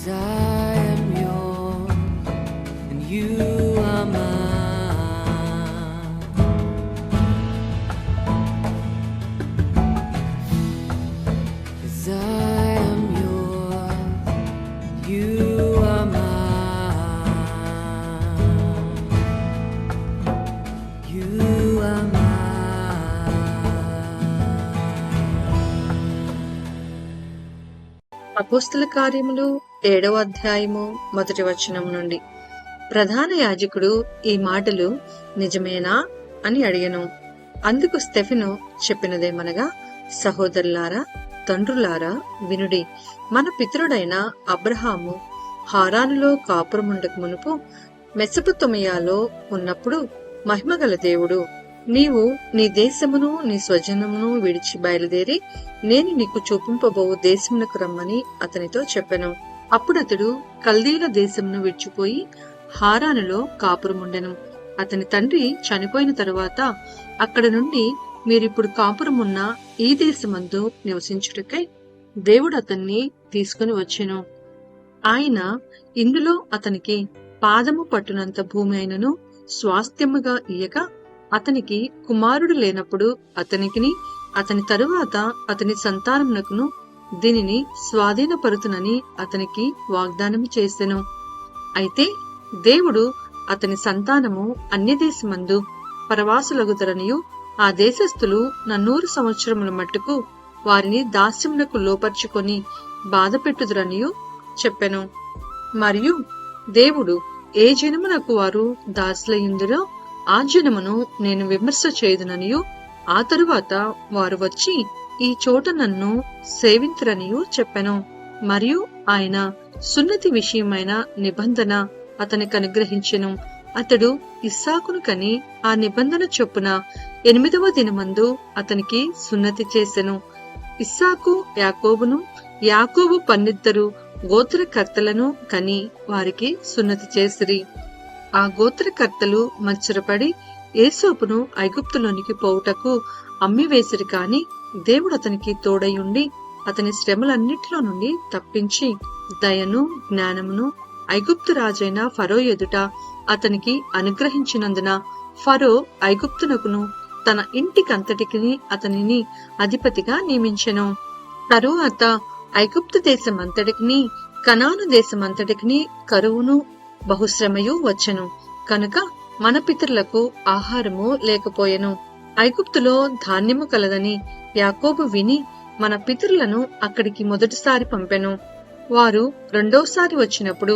'Cause I am yours and you are mine. 'Cause I am yours, you are mine. You are mine. అపోస్తల కార్యములు 7వ అధ్యాయము 1వ వచనం నుండి. ప్రధాన యాజకుడు ఈ మాటలు నిజమేనా అని అడిగెను. అందుకు స్టెఫెను చెప్పినదేమనగా, సహోదరులారా, తండ్రులారా, వినుడి. మన పితరుడైన అబ్రహాము హారానులో కాపురముండక మునుపు మెసొపొతేమియాలో ఉన్నప్పుడు మహిమగల దేవుడు, నీవు నీ దేశమును నీ స్వజనమును విడిచి బయలుదేరి నేను నీకు చూపింపబో దేశమునకు రమ్మని అతనితో చెప్పెను. అప్పుడతడు కల్దీల దేశమును విడిచిపోయి హారానులో కాపురముండెను. అతని తండ్రి చనిపోయిన తరువాత అక్కడ నుండి మీరిప్పుడు కాపురమున్న ఈ దేశమందు నివసించుటకై దేవుడు అతన్ని తీసుకుని వచ్చెను. ఆయన ఇందులో అతనికి పాదము పట్టునంత భూమి అయినను స్వాస్థ్యముగా ఇయ్యక, అతనికి కుమారుడు లేనప్పుడు అతనికిని అతని తరువాత అతని సంతానమునకును దీనిని స్వాధీనపరుతునని అతనికి వాగ్దానము చేసెను. అయితే దేవుడు అతని సంతానము అన్యదేశమందు పరవాసులగుదరనియు ఆ దేశస్థులు 100 సంవత్సరముల మట్టుకు వారిని దాస్యమునకు లోపర్చుకొని బాధపెట్టుదురనియు చెప్పెను. మరియు దేవుడు ఏ జనమునకు వారు దాసులయ్యుందురో ఆ జనమును నేను విమర్శ చేయుదుననియు, ఆ తరువాత వారు వచ్చి ఈ చోట నన్ను సేవింతురనియు చెప్పెను. మరియు ఆయన సున్నతి విషయమైన నిబంధన అతనికి అనుగ్రహించెను. అతడు ఇస్సాకును కని ఆ నిబంధన చొప్పున 8వ దినమందు అతనికి సున్నతి చేసెను. ఇస్సాకు యాకోబును, యాకోబు 12 గోత్రకర్తలను కని వారికి సున్నతి చేసిరి. ఆ గోత్రకర్తలు మత్సరపడి ఏసోపును ఐగుప్తులోనికి పోవుటకు అమ్మివేసిరి. కాని దేవుడు అతనికి తోడయుండి అతని శ్రమలన్నిటిలో నుండి తప్పించి దయను జ్ఞానమును ఐగుప్తు రాజైన ఫరో ఎదుట అతనికి అనుగ్రహించినందున ఫరో ఐగుప్తునకును తన ఇంటికంతటికి అతనిని అధిపతిగా నియమించెను. తరువాత ఐగుప్తు దేశమంతటికి కనాను దేశమంతటికి కరువును బహుశ్రమయు వచ్చెను. కనుక మన పితరులకు ఆహారము లేకపోయెను. ఐగుప్తులో ధాన్యము కలదని యాకోబు విని మన పితరులను అక్కడికి మొదటిసారి పంపెను. వారు రెండోసారి వచ్చినప్పుడు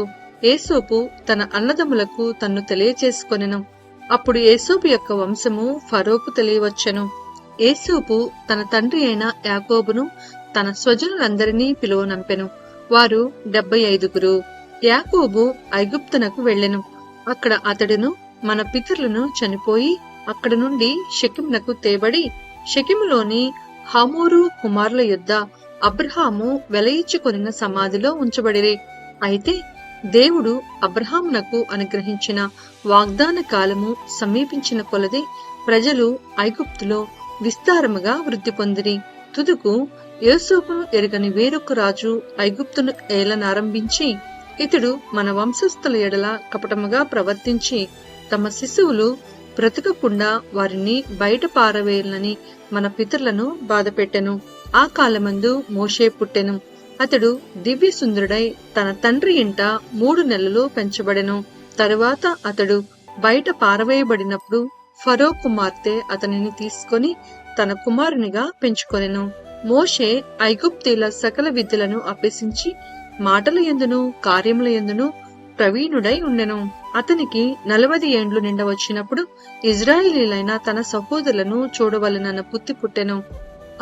ఏసోపు తన అన్నదమ్ములకు తన్ను తెలియచేసుకొనెను. అప్పుడు ఏసోపు యొక్క వంశము ఫరోకు తెలియవచ్చెను. ఏసోపు తన తండ్రి అయిన యాకోబును తన స్వజనులందరినీ పిలువనంపెను. వారు 75. యాకోబు ఐగుప్తునకు వెళ్ళెను. అక్కడ అతడును మన పితరులను చనిపోయి అక్కడ నుండి షెకెమునకు తేబడి షెకెములోని హమోరు కుమారుల యొద్ద అబ్రహాము వెలయిచ్చుకొనిన సమాధిలో ఉంచబడిరి. అయితే దేవుడు అబ్రహామునకు అనుగ్రహించిన వాగ్దాన కాలము సమీపించిన కొలది ప్రజలు ఐగుప్తులో విస్తారముగా వృద్ధి పొందిరి. తుదుకు యోసేపును ఎరుగని వేరొక రాజు ఐగుప్తును ఏలనారంభించి, ఇతడు మన వంశస్థుల ఎడల కపటముగా ప్రవర్తించి తమ శిశువులు బ్రతకకుండా వారిని బయట పారవేయాలని మన పితరులను బాధపెట్టెను. ఆ కాలమందు మోషే పుట్టెను. అతడు దివ్య సుందరుడై తన తండ్రి ఇంట 3 నెలలు పెంచబడెను. తరువాత అతడు బయట పారవేయబడినప్పుడు ఫరో కుమార్తె అతనిని తీసుకొని తన కుమారునిగా పెంచుకొనెను. మోషే ఐగుప్తీల సకల విద్యలను అభ్యసించి మాటల యందును కార్యముల యందును ప్రవీణుడై ఉండెను. అతనికి 40 ఏండ్లు నిండవచ్చినప్పుడు ఇజ్రాయేలీలైన తన సహోదరులను చూడవలెనన్న బుద్ధి పుట్టెను.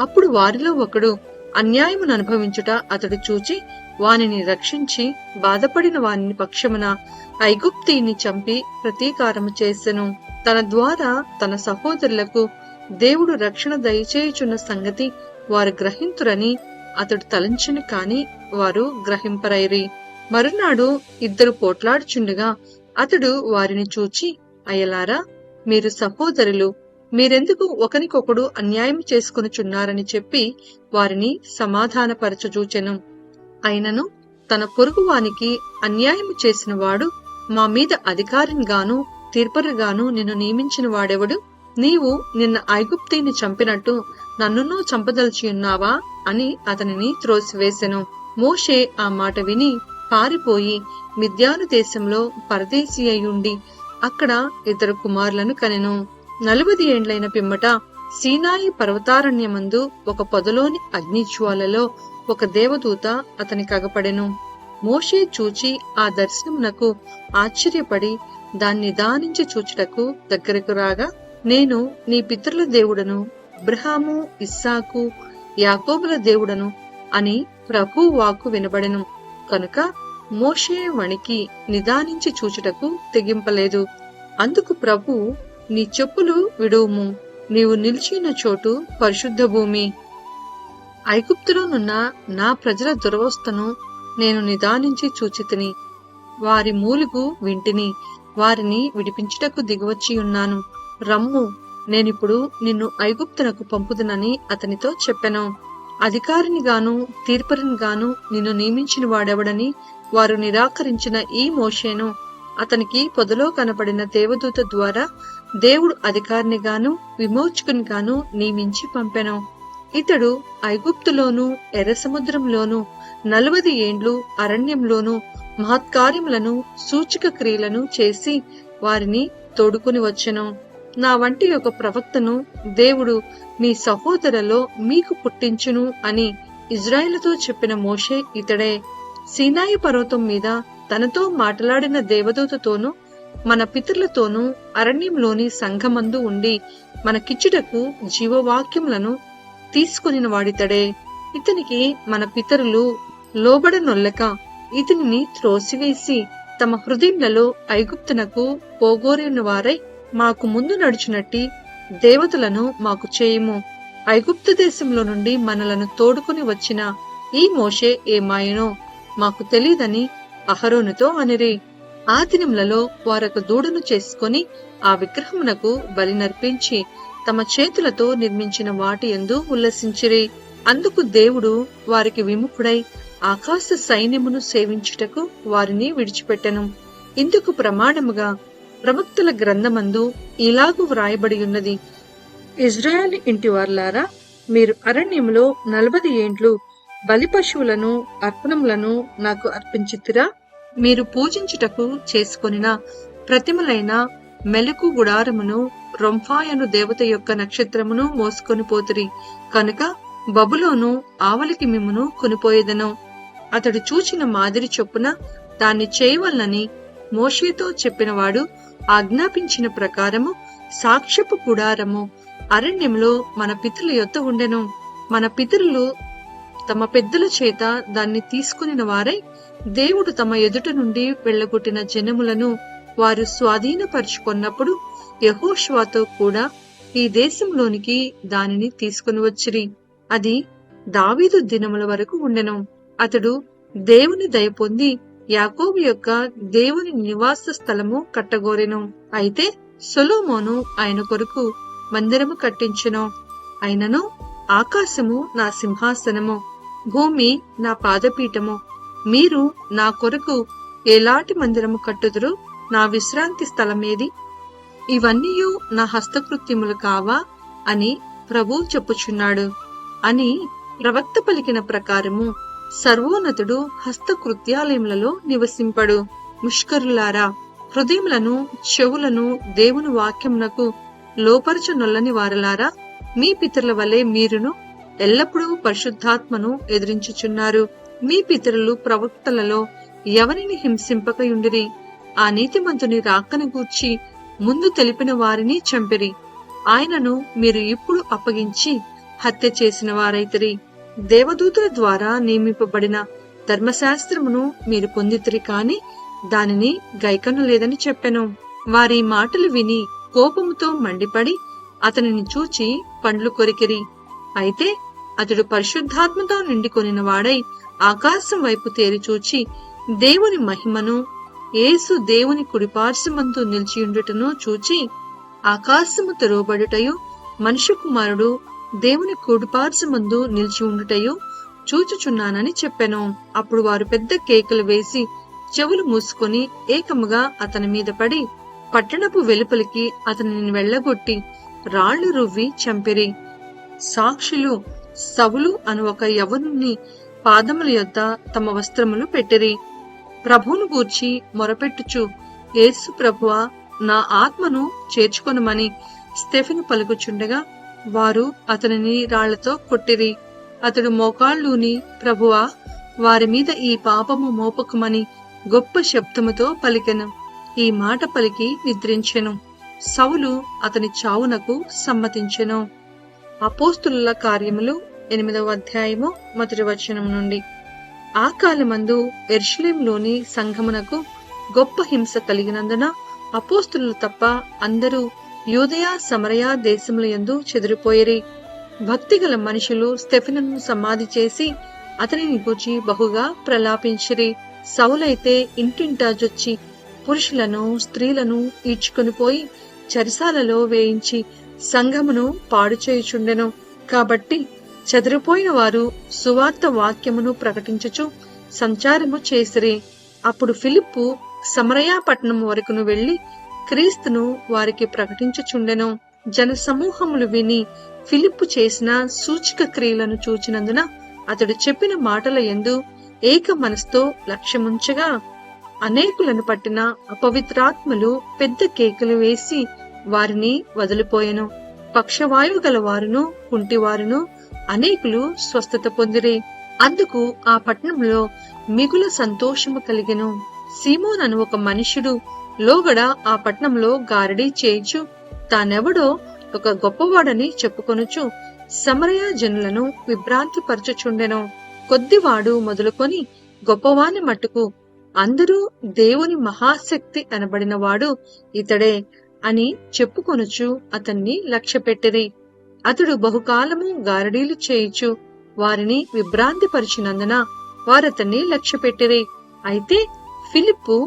అప్పుడు వారిలో ఒకడు అన్యాయమును అనుభవించుట అతడు చూచి వానిని రక్షించి బాధపడిన వాని పక్షమున ఐగుప్తీని చంపి ప్రతీకారము చేసెను. తన ద్వారా తన సహోదరులకు దేవుడు రక్షణ దయచేయుచున్న సంగతి వారు గ్రహింతురని అతడు తలంచెను. కాని వారు గ్రహింపరైరి. మరునాడు 2 పోట్లాడుచుండగా అతడు వారిని చూచి, అయ్యలారా, మీరు సహోదరులు, మీరెందుకు ఒకనికొకడు అన్యాయం చేసుకొనుచున్నారని చెప్పి వారిని సమాధానపరచజూచెను. అయినను తన పొరుగువానికి అన్యాయము చేసిన వాడు మా మీద అధికారినిగాను తీర్పరిగాను నిన్ను నియమించిన వాడెవడు? నీవు నిన్న ఐగుప్తీని చంపినట్టు నన్నునూ చంపదలిచియున్నావా అని అతనిని త్రోసివేసెను. మోషే ఆ మాట విని పారిపోయి మిద్యాను దేశంలో పరదేశీ అయ్యుండి అక్కడ ఇద్దరు కుమారులను కనెను. 40 ఏండ్లైన పిమ్మట సీనాయి పర్వతారణ్యమందు ఒక పొదలోని అగ్నిజ్వాలలో ఒక దేవదూత అతని కగపడెను. మోషే చూచి ఆ దర్శనమునకు ఆశ్చర్యపడి దాన్ని నిదానించి చూచుటకు దగ్గరకు రాగా, నేను నీ పితరుల దేవుడను, అబ్రహాము, ఇస్సాకు, యాకోబుల దేవుడను అని ప్రభువు వాక్కు వినబడెను. కనుక మోషే వణికి నిదానించి చూచుటకు తెగింపలేదు. అందుకు ప్రభువు, నీ చెప్పులు విడువుము, నీవు నిలిచిన చోటు పరిశుద్ధ భూమి. ఐగుప్తులోనున్న నా ప్రజల దురవస్థను నేను నిదానించి చూచితిని. వారి మూలుగు వింటిని, వారిని విడిపించుటకు దిగివచ్చియున్నాను. రమ్ము, నేనిప్పుడు నిన్ను ఐగుప్తునకు పంపుదునని అతనితో చెప్పెను. అధికారినిగాను తీర్పరినిగాను నిన్ను నియమించిన వాడెవడని వారు నిరాకరించిన ఈ మోషేను అతనికి పొదలో కనపడిన దేవదూత ద్వారా దేవుడు అధికారినిగాను విమోచకునిగాను నియమించి పంపెను. ఇతడు ఐగుప్తులోను ఎర్ర సముద్రంలోను 40 ఏండ్లు అరణ్యంలోను మహత్కార్యములను సూచక క్రియలను చేసి వారిని తోడుకుని వచ్చెను. నా వంటి ఒక ప్రవక్తను దేవుడు మీ సహోదరులో మీకు పుట్టించును అని ఇజ్రాయేలుతో చెప్పిన మోషే ఇతడే. సీనాయి పర్వతం మీద తనతో మాట్లాడిన దేవదూతతోనూ మన పితరులతోనూ అరణ్యంలోని సంఘమందు ఉండి మనకిచ్చుటకు జీవవాక్యములను తీసుకొనిన వాడితడే. ఇతనికి మన పితరులు లోబడనొల్లక ఇతనిని త్రోసివేసి తమ హృదయములలో ఐగుప్తునకు పోగోరిన వారై మాకు ముందు నడుచునట్టి దేవతలను మాకు చేయుము. ఐగుప్తు దేశంలో నుండి మనలను తోడుకుని వచ్చిన ఈ మోషే ఏమాయనో మాకు తెలియదని అహరోనుతో అనిరి. ఆ దినములలో వారొక దూడను చేసుకుని ఆ విగ్రహమునకు బలి నర్పించి తమ చేతులతో నిర్మించిన వాటి యందు ఉల్లసించిరి. అందుకు దేవుడు వారికి విముఖుడై ఆకాశ సైన్యమును సేవించుటకు వారిని విడిచిపెట్టెను. ఇందుకు ప్రమాణముగా ప్రవక్తల గ్రంథమందు ఇలాగు వ్రాయబడి ఉన్నది: ఇజ్రాయేలు ఇంటి వార్లారా, మీరు అరణ్యములో 40 ఏండ్లు బలి పశువులను అర్పణములను నాకు అర్పించితిరా? మీరు పూజించుటకు చేసుకొనిన ప్రతిమలైన మెలకు గుడారమును రొంఫాయను దేవత యొక్క నక్షత్రమును మోసుకొని పోతిరి. కనుక బబులోను ఆవలికి మిమ్మును కొనిపోయేదను. అతడు చూచిన మాదిరి చొప్పున దాన్ని చేయవలనని మోషేతో చెప్పినవాడు ఆజ్ఞాపించిన ప్రకారము సాక్ష్యపు గుడారము అరణ్యంలో మన పితరుల యొద్ద ఉండెను. మన పితరులు తమ పెద్దల చేత దాన్ని తీసుకుని వారై దేవుడు తమ ఎదుట నుండి వెళ్లగొట్టిన జనములను వారు స్వాధీనపరుచుకున్నప్పుడు యెహోషువతో కూడా ఈ దేశంలోనికి దానిని తీసుకుని వచ్చిరి. అది దావీదు దినముల వరకు ఉండెను. అతడు దేవుని దయ పొంది యాకోబు యొక్క దేవుని నివాస స్థలము కట్టగోరెను. అయితే సొలొమోను ఆయన కొరకు మందిరము కట్టించెను. అయినను ఆకాశము నా సింహాసనము, భూమి నా పాదపీఠము. మీరు నా కొరకు ఎలాంటి మందిరము కట్టుదురు? నా విశ్రాంతి స్థలమేది? ఇవన్నీయు నా హస్తకృత్యములు కావా అని ప్రభువు చెప్పుచున్నాడు అని ప్రవక్త పలికిన ప్రకారము సర్వోన్నతుడు హస్తకృత్యాలయములలో నివసింపడు. ముష్కరులారా, హృదయములను చెవులను దేవుని వాక్యమునకు లోపరచనొల్లని వారలారా, మీ పితరుల వలె మీరును ఎల్లప్పుడూ పరిశుద్ధాత్మను ఎదిరించుచున్నారు. మీ పితరులు ప్రవక్తలలో ఎవరిని హింసింపకయుండిరి. ఆ నీతిమంతుని రాకను గూర్చి ముందు తెలిపిన వారిని చంపిరి. ఆయనను మీరు ఇప్పుడు అప్పగించి హత్య చేసిన వారైతిరి. దేవదూతుల ద్వారా నియమింపబడిన ధర్మశాస్త్రమును మీరు పొందితిరి, కాని దానిని గైకొనలేదని చెప్పెను. వారి మాటలు విని కోపముతో మండిపడి అతనిని చూచి పండ్లు కొరికిరి. అయితే అతడు పరిశుద్ధాత్మతో నిండికొనిన వాడై ఆకాశం వైపు తేరి చూచి దేవుని మహిమను, యేసు దేవుని కుడిపార్శ్వమందు నిలిచియుండుటను చూచి, ఆకాశము తెరవబడుటయు మనుష్య కుమారుడు దేవుని కుడిపార్శ్వమందు నిలిచి ఉండుటయు చూచుచున్నానని చెప్పెను. అప్పుడు వారు పెద్ద కేకలు వేసి చెవులు మూసుకొని ఏకముగా అతని మీద పడి పట్టణపు వెలుపలికి అతనిని వెళ్లగొట్టి రాళ్లు రువ్వి చంపిరి. సాక్షులు సవులు అను ఒక యవనుని పాదముల యొద్ద తమ వస్త్రములు పెట్టిరి. ప్రభువును గూర్చి మొరపెట్టుచు, యేసు ప్రభువా, నా ఆత్మను చేర్చుకొనుమని స్టెఫెను పలుకుచుండగా వారు అతనిని రాళ్లతో కొట్టిరి. అతడు మోకాళ్ళూని, ప్రభువా, వారి మీద ఈ పాపము మోపకమని గొప్ప శబ్దముతో పలికెను. ఈ మాట పలికి నిద్రించెను. సౌలు అతని చావునకు సమ్మతించెను. అపోస్తుల కార్యములు 8వ అధ్యాయము 1వ వచనం నుండి. ఆ కాలమందు యెరూషలేములోని సంఘమునకు గొప్ప హింస కలిగినందున అపోస్తులు తప్ప అందరూ యూదయ సమరయ దేశముల యందు చెదిరిపోయిరి. భక్తిగల మనుషులు స్టెఫెనును సమాధి చేసి అతనిని గూర్చి బహుగా ప్రలాపించిరి. సౌలైతే ఇంటింటా జొచ్చి పురుషులను స్త్రీలను ఈడ్చుకొని పోయి చెరసాలలో వేయించి సంఘమును పాడు చేయుచుండెను. కాబట్టి చెదిరిపోయిన వారు సువార్త వాక్యమును ప్రకటించుచు సంచారము చేసిరి. అప్పుడు ఫిలిప్పు సమరయ పట్టణం వరకును వెళ్లి క్రీస్తును వారికి ప్రకటించుచుండెను. జన సమూహములు విని ఫిలిప్పు చేసిన సూచక క్రియలను చూచినందున అతడు చెప్పిన మాటల యందు ఏక మనసుతో లక్ష్యముంచగా అనేకులను పట్టిన అపవిత్రాత్మలు పెద్ద కేకలు వేసి వారిని వదిలిపోయెను. పక్షవాయువు గల వారును కుంటివారును అనేకులు స్వస్థత పొందిరి. అందుకు ఆ పట్టణంలో మిగుల సంతోషము కలిగెను. సీమోన్ అను ఒక మనుష్యుడు లోగడ ఆ పట్టణంలో గారడీ చేయుచు తానెవడో ఒక గొప్పవాడని చెప్పుకొనుచు సమరయ జనులను విభ్రాంతి పరచుచుండెను. కొద్దివాడు మొదలుకొని గొప్పవాని మట్టుకు అందరూ దేవుని మహాశక్తి అనబడినవాడు ఇతడే అని చెప్పుకొనుచు అతన్ని లక్ష్యపెట్టిరి. అతడు బహుకాలము గారడీలు చేయుచు వారిని విభ్రాంతి పరిచినందున వారతన్ని లక్ష్యపెట్టిరి. అయితే ఫిలిప్పు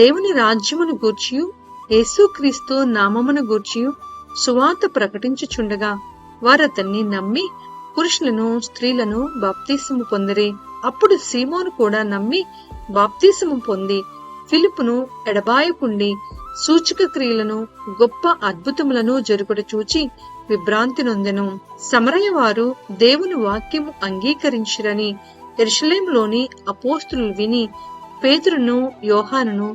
దేవుని రాజ్యమును గూర్చియు యేసుక్రీస్తు నామమును గూర్చియు సువార్త ప్రకటించుచుండగా వారతన్ని నమ్మి పురుషులను స్త్రీలను బాప్తీసము పొందిరి. అప్పుడు సీమోను కూడా నమ్మి బాప్తీసము పొంది ఫిలిప్పును ఎడబాయకుండి సూచక క్రియలను గొప్ప అద్భుతములను జరుగుట చూచి విభ్రాంతి నొందెను. సమరయ వారు దేవుని వాక్యము అంగీకరించిరని యెరూషలేములోని అపోస్తులు విని పేతురును యోహానును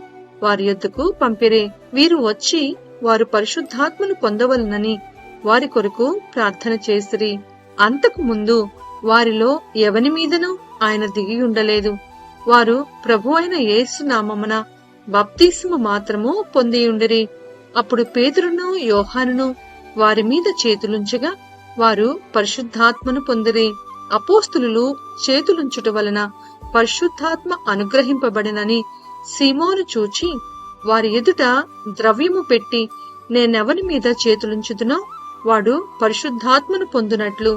వారి యొద్దకు పంపిరే. వీరు వచ్చి వారు పరిశుద్ధాత్మను పొందవలనని వారి కొరకు ప్రార్థన చేసిరి. అంతకు ముందు వారిలో ఎవని మీదనూ ఆయన దిగి ఉండలేదు. వారు ప్రభు అయిన యేసు నామమున బాప్తీసము మాత్రము పొందియుండిరి. అప్పుడు పేతురును యోహానును వారి మీద చేతులుంచగా వారు పరిశుద్ధాత్మను పొందిరి. అపోస్తులు చేతులుంచుట వలన పరిశుద్ధాత్మ అనుగ్రహింపబడినని సీమోను చూచి వారి ఎదుట ద్రవ్యము పెట్టి నేనెవని మీద చేతులుంచుదునో వాడు పరిశుద్ధాత్మను పొందునట్లు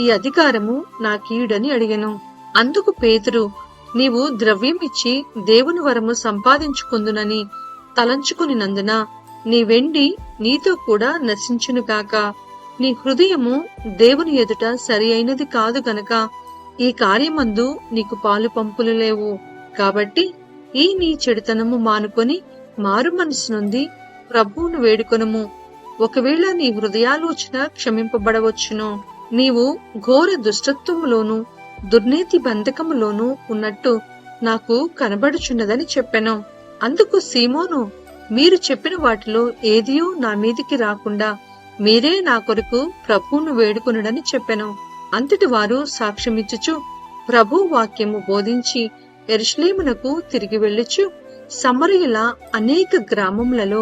ఈ అధికారము నాకీయుడని అడిగెను. అందుకు పేతురు, నీవు ద్రవ్యమిచ్చి దేవుని వరము సంపాదించుకుందునని తలంచుకునినందున నీ వెండి నీతో కూడా నశించును గాక. నీ హృదయము దేవుని ఎదుట సరి అయినది కాదు గనక ఈ కార్యమందు నీకు పాలు పంపులు లేవు. కాబట్టి ఈ నీ చెడుతనము మానుకొని మారు మనసు నుండి ప్రభువును వేడుకొనుము. ఒకవేళ నీ హృదయాలోచన క్షమింపబడవచ్చును. నీవు ఘోర దుష్టత్వములోను దుర్నీతి బంధకములోను ఉన్నట్టు నాకు కనబడుచున్నదని చెప్పెను. అందుకు సీమోను, మీరు చెప్పిన వాటిలో ఏదియూ నా మీదికి రాకుండా మీరే నా కొరకు ప్రభువును వేడుకొనుడని చెప్పెను. అంతటి వారు సాక్ష్యమిచ్చుచు ప్రభు వాక్యము బోధించి యెరూషలేమునకు తిరిగి వెళ్ళుచు సమరయుల అనేక గ్రామములలో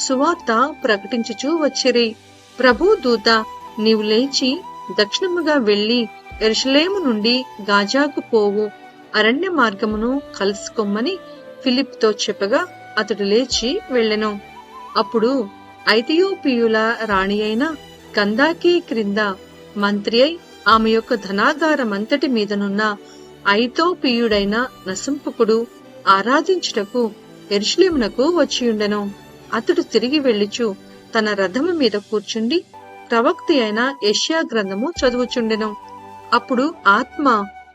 సువార్త ప్రకటించుచూ వచ్చిరి. ప్రభు దూత, నీవు లేచి దక్షిణముగా వెళ్లి యెరూషలేము నుండి గాజాకు పోవు అరణ్య మార్గమును కలుసుకోమని ఫిలిప్తో చెప్పగా అతడు లేచి వెళ్ళెను. అప్పుడు ఐథియోపియుల రాణి అయిన కందాకే క్రింద మంత్రి అయి ఆమె యొక్క ధనాగారమంతటి మీదనున్న ఐథోపియుడైన నసంపుకుడు ఆరాధించుటకు యెరూషలేమునకు వచ్చియుండెను. అతడు తిరిగి వెళ్ళుచు తన రథము మీద కూర్చుండి ప్రవక్తి అయిన యెషయా గ్రంథము చదువుచుండెను. అప్పుడు ఆత్మ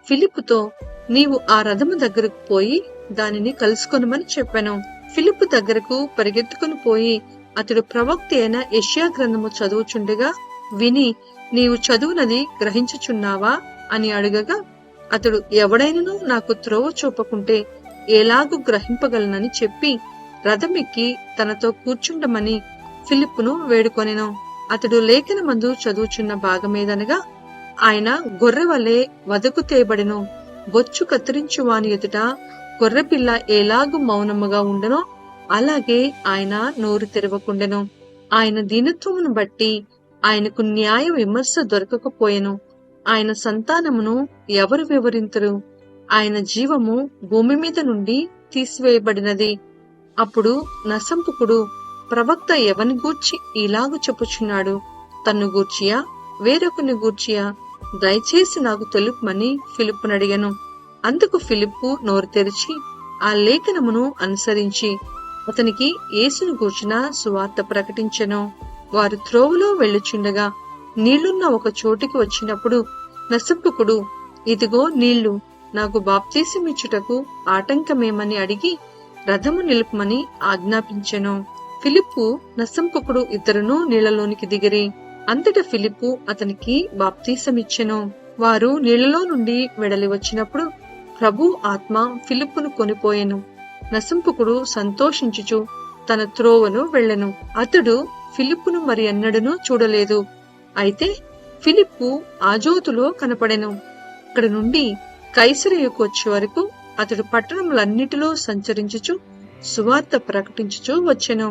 ఫిలిప్పుతో, నీవు ఆ రథము దగ్గరకు పోయి దానిని కలుసుకొనమని చెప్పాను. ఫిలిప్పు దగ్గరకు పరిగెత్తుకుని పోయి అతడు ప్రవక్త అయిన యెషయా గ్రంథము చదువుచుండగా విని, నీవు చదువునది గ్రహించుచున్నావా అని అడగగా, అతడు, ఎవడైనను నాకు త్రోవ చూపకుంటే ఎలాగూ గ్రహింపగలనని చెప్పి రథమెక్కి తనతో కూర్చుండమని ఫిలిప్పును వేడుకొనెను. అతడు లేఖనమందు చదువుచున్న భాగమేదనగా, ఆయన గొర్రె వలె వదకు తేబడెను, బొచ్చు కత్తిరించు వాని ఎదుట గొర్రెపిల్ల ఎలాగు మౌనముగా ఉండెనో అలాగే ఆయన నోరు తెరవకుండెను. ఆయన దీనత్వమును బట్టి ఆయనకు న్యాయ విమర్శ దొరకకపోయెను. ఆయన సంతానమును ఎవరు వివరింతురు? ఆయన జీవము భూమి మీద నుండి తీసివేయబడినది. అప్పుడు నసంపుకుడు, ప్రవక్త ఎవని గూర్చి ఇలాగు చెప్పుచున్నాడు? తన్ను గూర్చియా వేరొకని గూర్చియా? దయచేసి నాకు తెలుపమని ఫిలిప్పునడిగెను. అందుకు ఫిలిప్పు నోరు తెరిచి ఆ లేఖనమును అనుసరించి అతనికి యేసును గూర్చిన సువార్త ప్రకటించెను. వారు త్రోవలో వెళ్ళుచుండగా నీళ్లున్న ఒక చోటికి వచ్చినప్పుడు నసంపుకుడు, ఇదిగో నీళ్లు, నాకు బాప్తీసమిచ్చుటకు ఆటంకమేమని అడిగి రథము నిలుపమని ఆజ్ఞాపించెను. ఫిలిప్పు నసంపుకుడు ఇద్దరును నీళ్లలోనికి దిగిరి. అంతటా ఫిలిప్పు అతనికి బాప్తీసమిచ్చెను. వారు నీళ్లలో నుండి వెడలి వచ్చినప్పుడు ప్రభు ఆత్మ ఫిలిప్పును కొనిపోయెను. నసంపుకుడు సంతోషించుచు తన త్రోవను వెళ్ళెను. అతడు ఫిలిప్పును మరి ఎన్నడూ చూడలేదు. అయితే ఫిలిప్పు ఆజోతులో కనపడెను. అక్కడ నుండి కైసరయుకు వచ్చే వరకు అతడు పట్టణములన్నిటిలో సంచరించుచు సువార్త ప్రకటించుచు వచ్చెను.